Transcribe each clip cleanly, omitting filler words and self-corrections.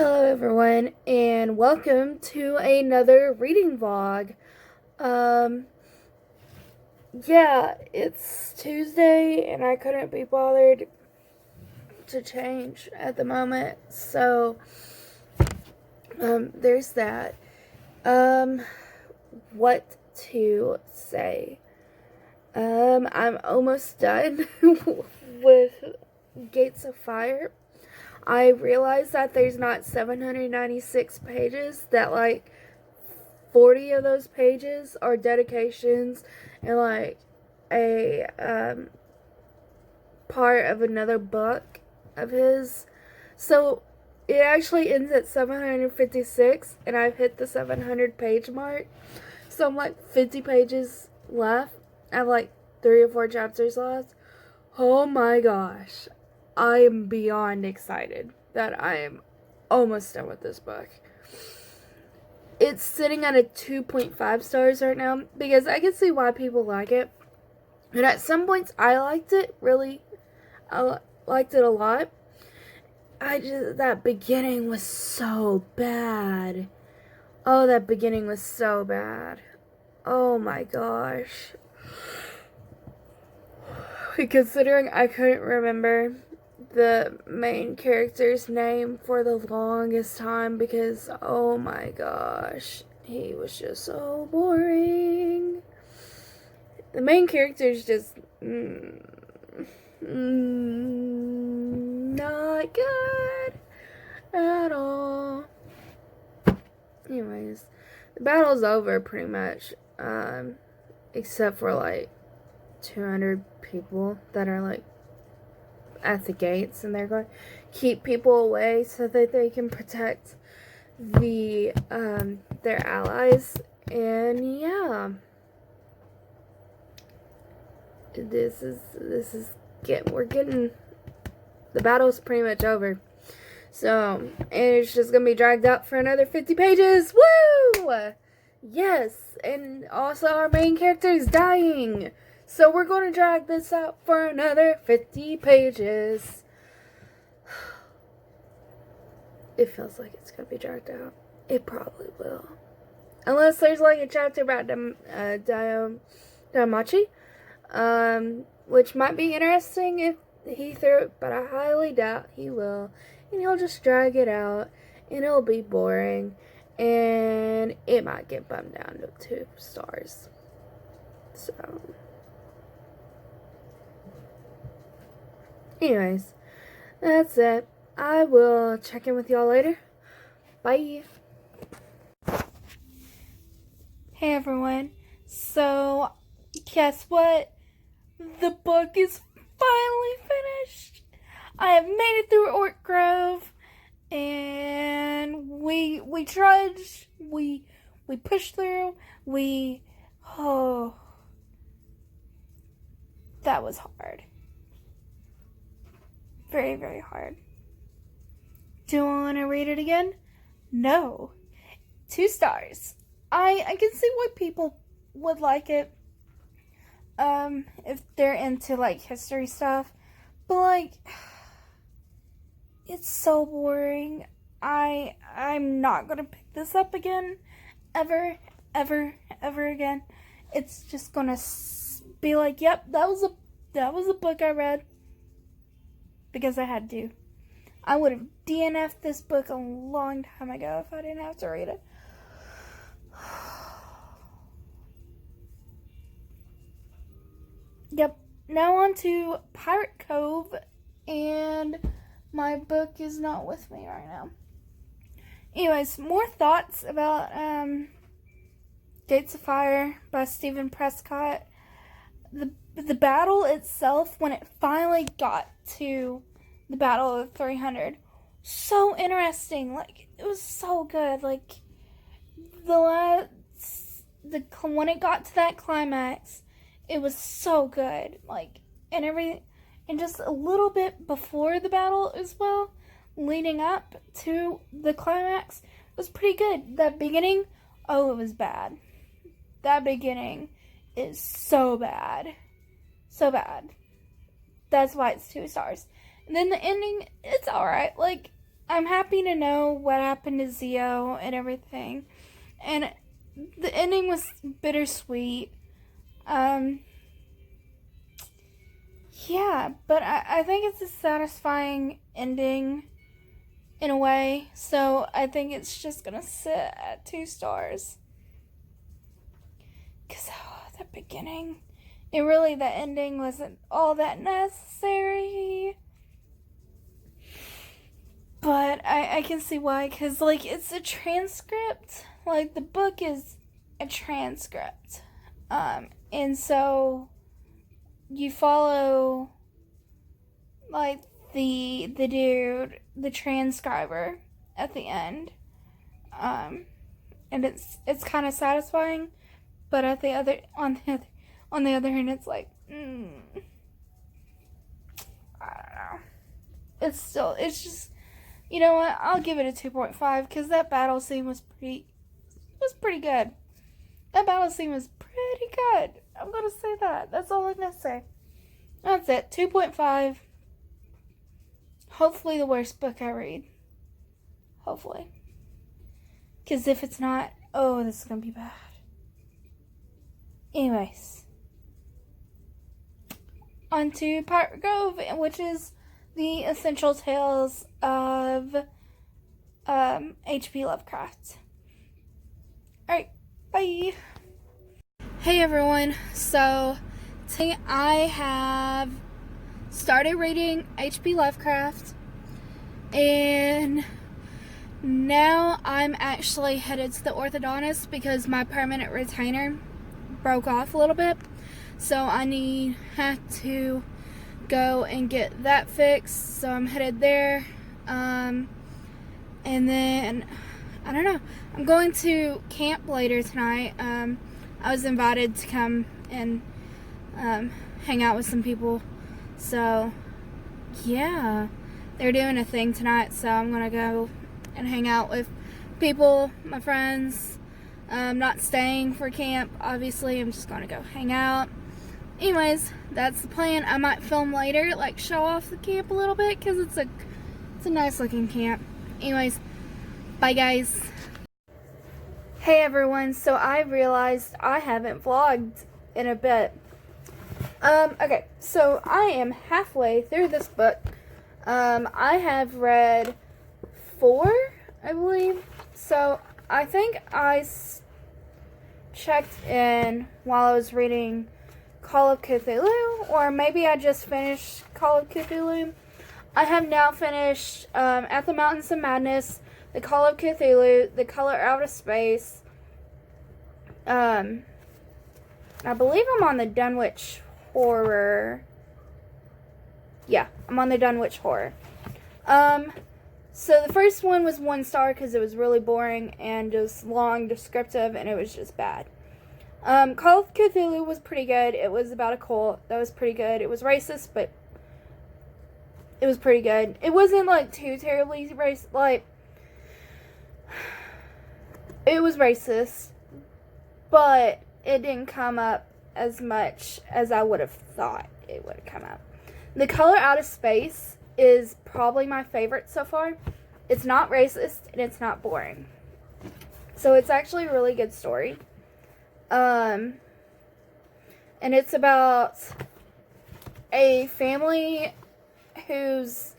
Hello everyone, and welcome to another reading vlog. Um, yeah, it's Tuesday and I couldn't be bothered to change at the moment, so, there's that. What to say? I'm almost done with Gates of Fire. I realized that there's not 796 pages, that like 40 of those pages are dedications and like a part of another book of his. So it actually ends at 756 and I've hit the 700 page mark. So I'm like 50 pages left. I have like 3 or 4 chapters left. Oh my gosh. I am beyond excited that I am almost done with this book. It's sitting at a 2.5 stars right now because I can see why people like it. And at some points I liked it, really. I liked it a lot. That beginning was so bad. Oh, that beginning was so bad. Oh my gosh. Considering I couldn't remember the main character's name for the longest time because, oh my gosh, he was just so boring. The main character's just not good at all. Anyways, the battle's over pretty much, except for like 200 people that are like at the gates, and they're going to keep people away so that they can protect the their allies. And yeah, we're getting, the battle's pretty much over. So, and it's just gonna be dragged out for another 50 pages. Woo! Yes, and also our main character is dying. So we're going to drag this out for another 50 pages. It feels like it's going to be dragged out. It probably will. Unless there's like a chapter about Daimachi, which might be interesting if he threw it, but I highly doubt he will. And he'll just drag it out, and it'll be boring, and it might get bumped down to 2 stars. So, anyways, that's it. I will check in with y'all later. Bye. Hey everyone. So, guess what? The book is finally finished. I have made it through Orc Grove, and we trudged, we pushed through, that was hard. Very, very hard. Do I want to read it again? No. 2 stars. I can see why people would like it, if they're into like history stuff, but like, it's so boring. I'm not gonna pick this up again, ever again. It's just gonna be like, yep, that was a book I read because I had to. I would have DNF'd this book a long time ago if I didn't have to read it. Yep, now on to Pirate Cove, and my book is not with me right now. Anyways, more thoughts about Gates of Fire by Stephen Prescott. The battle itself, when it finally got to the Battle of 300, so interesting. Like, it was so good. Like, when it got to that climax, it was so good. Like, and everything, and just a little bit before the battle as well, leading up to the climax, was pretty good. That beginning, oh, it was bad. That beginning is so bad. So bad. That's why it's 2 stars. And then the ending, it's alright. Like, I'm happy to know what happened to Zio and everything. And the ending was bittersweet. Yeah, but I think it's a satisfying ending in a way. So I think it's just gonna sit at 2 stars. Because the beginning, the ending wasn't all that necessary. But I can see why, because, like, it's a transcript. Like, the book is a transcript. And so you follow, like, the dude, the transcriber at the end. And it's kind of satisfying, but on the other hand, it's like, I don't know. It's just, you know what? I'll give it a 2.5 because that battle scene was pretty good. That battle scene was pretty good. I'm gonna say that. That's all I'm gonna say. That's it. 2.5. Hopefully the worst book I read. Hopefully. Because if it's not, oh, this is gonna be bad. Anyways. On to Pirate Grove, which is the essential tales of H.P. Lovecraft. Alright, bye. Hey everyone, so today I have started reading H.P. Lovecraft, and now I'm actually headed to the orthodontist because my permanent retainer broke off a little bit, so I have to go and get that fixed. So I'm headed there, and then I don't know, I'm going to camp later tonight. I was invited to come and hang out with some people, so yeah, they're doing a thing tonight, so I'm gonna go and hang out with people, my friends. I'm not staying for camp, obviously. I'm just gonna go hang out. Anyways, that's the plan. I might film later, like show off the camp a little bit, because it's a nice looking camp. Anyways, bye guys. Hey everyone, so I realized I haven't vlogged in a bit. Okay, so I am halfway through this book. I have read 4, I believe. So I think I checked in while I was reading Call of Cthulhu, or maybe I just finished Call of Cthulhu. I have now finished At the Mountains of Madness, The Call of Cthulhu, The Color Out of Space. I believe I'm on the Dunwich Horror. Yeah, I'm on the Dunwich Horror. So the first one was 1 star because it was really boring and just long, descriptive, and it was just bad. Call of Cthulhu was pretty good. It was about a cult. That was pretty good. It was racist, but it was pretty good. It wasn't, like, too terribly racist. Like, it was racist, but it didn't come up as much as I would have thought it would have come up. The Color Out of Space is probably my favorite so far. It's not racist, and it's not boring. So it's actually a really good story. And it's about a family whose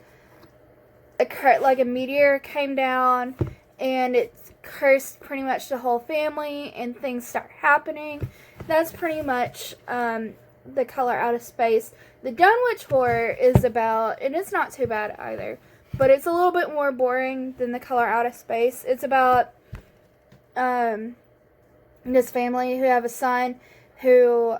a meteor came down, and it cursed pretty much the whole family, and things start happening. That's pretty much The Color Out of Space. The Dunwich Horror is about, and it's not too bad either, but it's a little bit more boring than The Color Out of Space. It's about this family who have a son who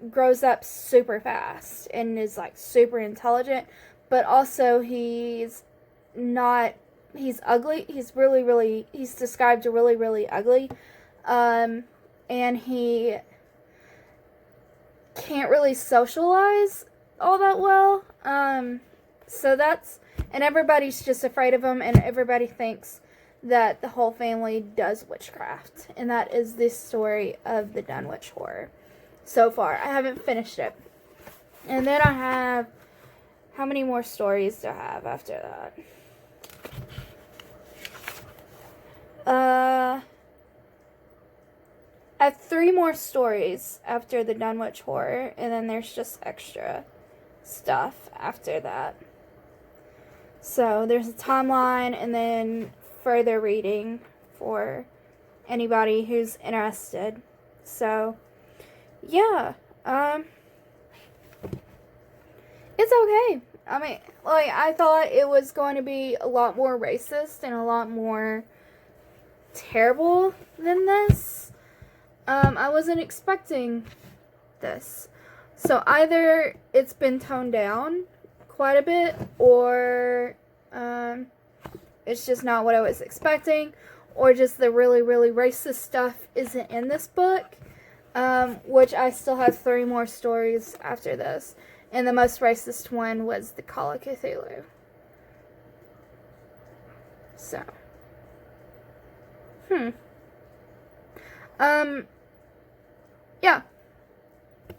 grows up super fast and is, like, super intelligent, but also he's ugly. He's described as really, really ugly. And he can't really socialize all that well. And everybody's just afraid of him, and everybody thinks that the whole family does witchcraft. And that is the story of the Dunwich Horror so far. I haven't finished it. And then I have, how many more stories do I have after that? more stories after the Dunwich Horror, and then there's just extra stuff after that. So there's a timeline and then further reading for anybody who's interested. So yeah, it's okay. I mean, like, I thought it was going to be a lot more racist and a lot more terrible than this. I wasn't expecting this. So either it's been toned down quite a bit, or it's just not what I was expecting, or just the really, really racist stuff isn't in this book, which I still have 3 more stories after this, and the most racist one was the Call of Cthulhu. So, yeah,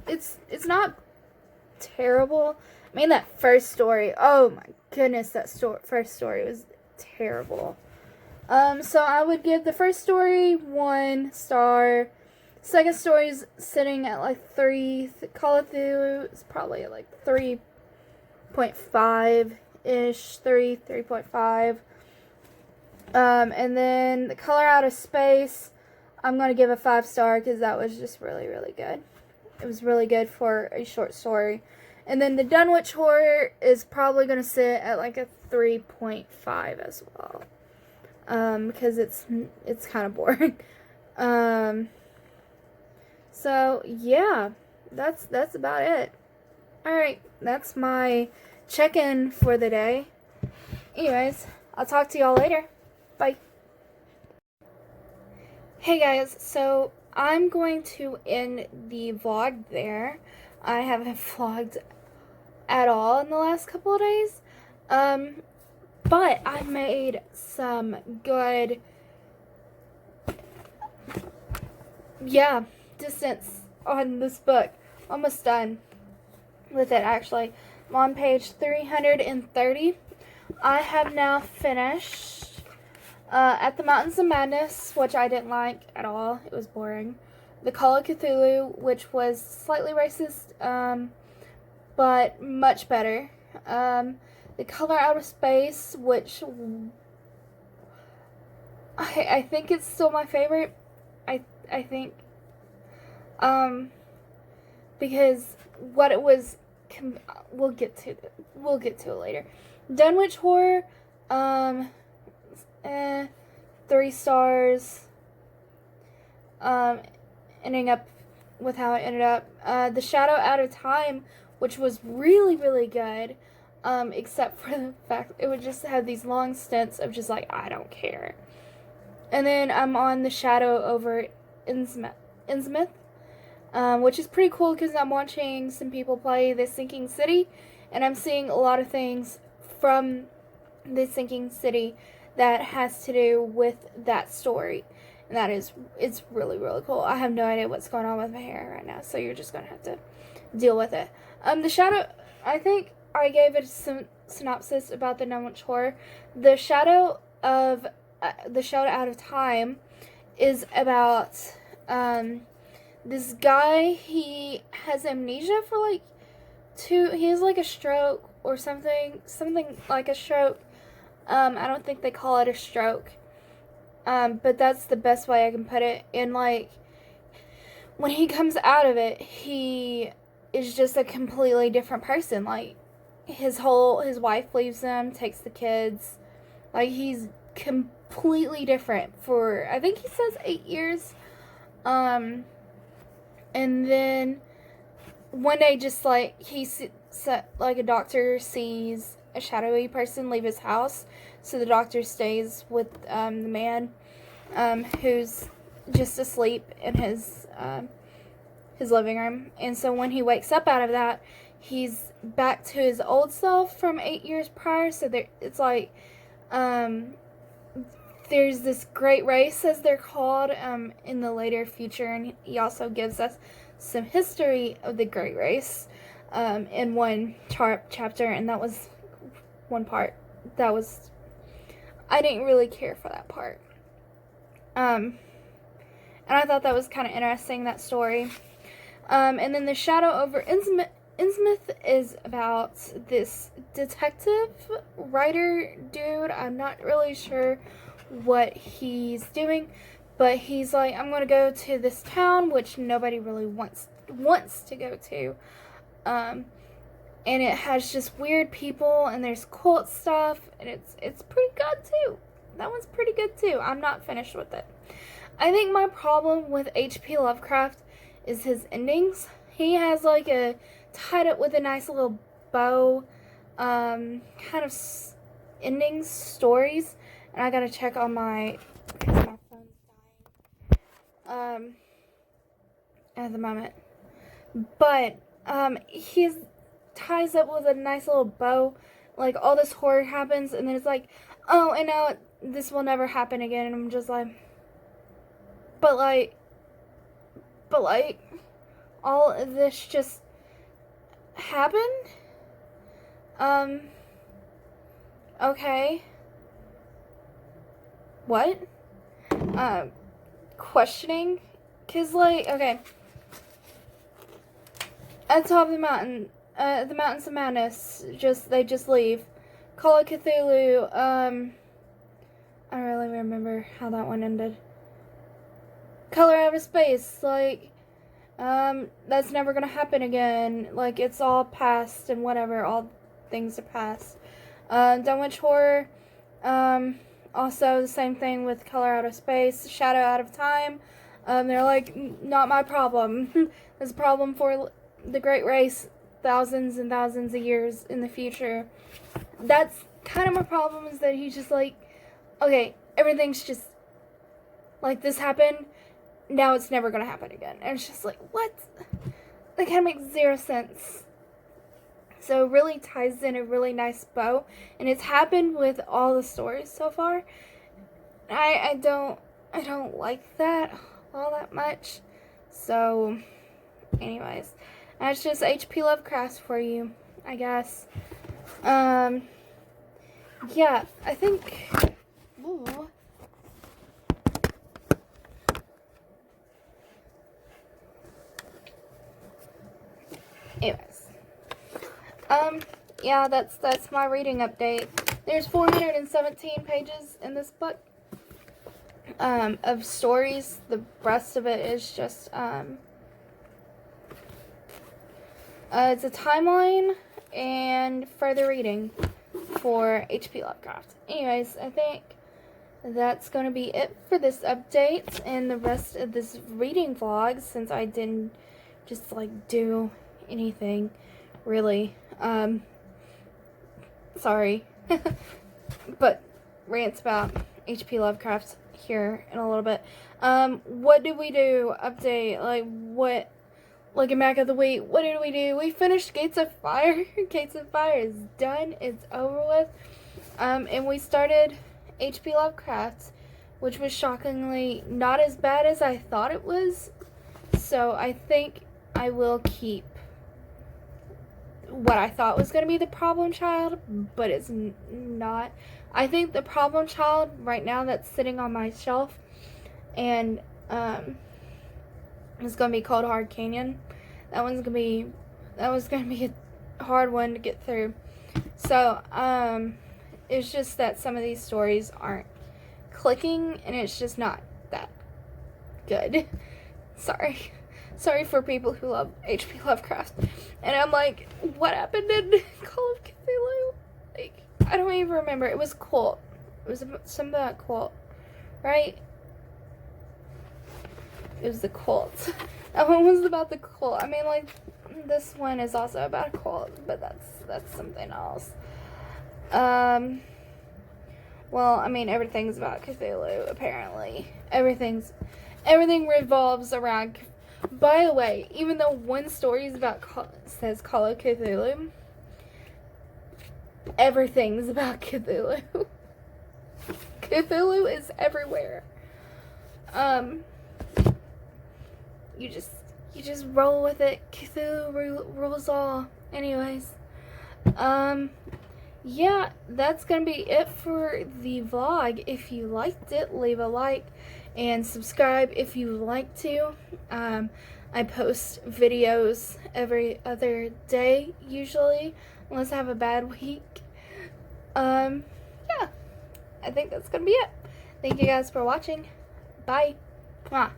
it's not terrible. I mean, that first story, oh my goodness, that first story was terrible. So I would give the first story 1 star. Second story is sitting at like 3. Call of Cthulhu is probably at like 3.5-ish, 3.5. And then The Color Out of Space, I'm going to give a 5 star because that was just really, really good. It was really good for a short story. And then the Dunwich Horror is probably going to sit at like a 3.5 as well. Because it's kind of boring. So yeah, that's about it. Alright, that's my check-in for the day. Anyways, I'll talk to y'all later. Bye. Hey guys, so I'm going to end the vlog there. I haven't vlogged at all in the last couple of days. But I made some good, distance on this book. Almost done with it, actually. I'm on page 330. I have now finished At the Mountains of Madness, which I didn't like at all. It was boring. The Call of Cthulhu, which was slightly racist, but much better. The Color Out of Space, which I think it's still my favorite. I think, because what it was, we'll get to it later. Dunwich Horror, 3 stars. Ending up with how it ended up. The Shadow Out of Time, which was really, really good, except for the fact it would just have these long stints of just like, I don't care. And then I'm on The Shadow over Innsmouth, which is pretty cool because I'm watching some people play The Sinking City, and I'm seeing a lot of things from The Sinking City that has to do with that story. And it's really, really cool. I have no idea what's going on with my hair right now, so you're just going to have to deal with it. The Shadow, I think I gave it some synopsis about the Dunwich Horror. The Shadow Out of Time is about this guy. He has amnesia for like he has like a stroke or something like a stroke. I don't think they call it a stroke. But that's the best way I can put it. And like, when he comes out of it, he is just a completely different person. Like, his wife leaves him, takes the kids. Like, he's completely different for, I think he says 8 years. And then one day, just like, like a doctor sees a shadowy person leave his house. So the doctor stays with the man who's just asleep in his living room. And so when he wakes up out of that, he's back to his old self from 8 years prior. So it's like there's this great race, as they're called, in the later future. And he also gives us some history of the great race in one chapter. And that was one part that I didn't really care for that part. And And I thought that was kind of interesting, that story. And then The Shadow over Innsmouth is about this detective writer dude. I'm not really sure what he's doing, but he's like, I'm going to go to this town, which nobody really wants to go to. And it has just weird people, and there's cult stuff, and it's pretty good too. That one's pretty good too. I'm not finished with it. I think my problem with H.P. Lovecraft is his endings. He has like a tied up with a nice little bow kind of endings, stories, and I gotta check on because my phone's dying at the moment. But he ties up with a nice little bow, like all this horror happens, and then it's like, oh, and now this will never happen again, and I'm just like, but like, all of this just happened? Okay. What? Questioning? Cause like, okay. At the top of the mountain, the Mountains of Madness, they just leave. Call of Cthulhu, I don't really remember how that one ended. Color Out of Space, like, that's never gonna happen again. Like, it's all past and whatever, all things are past. Dunwich Horror, also the same thing with Color Out of Space, Shadow Out of Time. They're like, not my problem. It's a problem for the Great Race thousands and thousands of years in the future. That's kind of my problem, is that he's just like, okay, everything's just, like, this happened, now it's never gonna happen again. And it's just like, what? That kind of makes zero sense. So it really ties in a really nice bow, and it's happened with all the stories so far. I don't like that all that much. So, anyways, that's just H.P. Lovecraft for you, I guess. Yeah, I think. Ooh. Anyways, yeah, that's my reading update. There's 417 pages in this book, of stories. The rest of it is just, it's a timeline and further reading for H.P. Lovecraft. Anyways, I think that's going to be it for this update and the rest of this reading vlog, since I didn't just, like, do anything, really. Sorry. But rants about H.P. Lovecraft here in a little bit. What did we do? Update. Looking back at the week, what did we do? We finished Gates of Fire. Gates of Fire is done. It's over with. And we started H.P. Lovecraft, which was shockingly not as bad as I thought it was. So I think I will keep what I thought was going to be the problem child, but it's not. I think the problem child right now that's sitting on my shelf, and it's going to be Cold Hard Canyon. That was going to be a hard one to get through. So it's just that some of these stories aren't clicking, and it's just not that good. Sorry for people who love H.P. Lovecraft. And I'm like, what happened in Call of Cthulhu? Like, I don't even remember. It was cult. It was something about cult, right? It was the cult. That one was about the cult. I mean, like, this one is also about a cult, but that's something else. Well, I mean, everything's about Cthulhu, apparently. Everything revolves around Cthulhu. By the way, even though one story is says Call of Cthulhu, everything's about Cthulhu. Cthulhu is everywhere. You just roll with it. Cthulhu rules all. Anyways, yeah, that's gonna be it for the vlog. If you liked it, leave a like and subscribe if you like to. I post videos every other day usually, unless I have a bad week. Yeah, I think that's gonna be it. Thank you guys for watching. Bye. Mwah.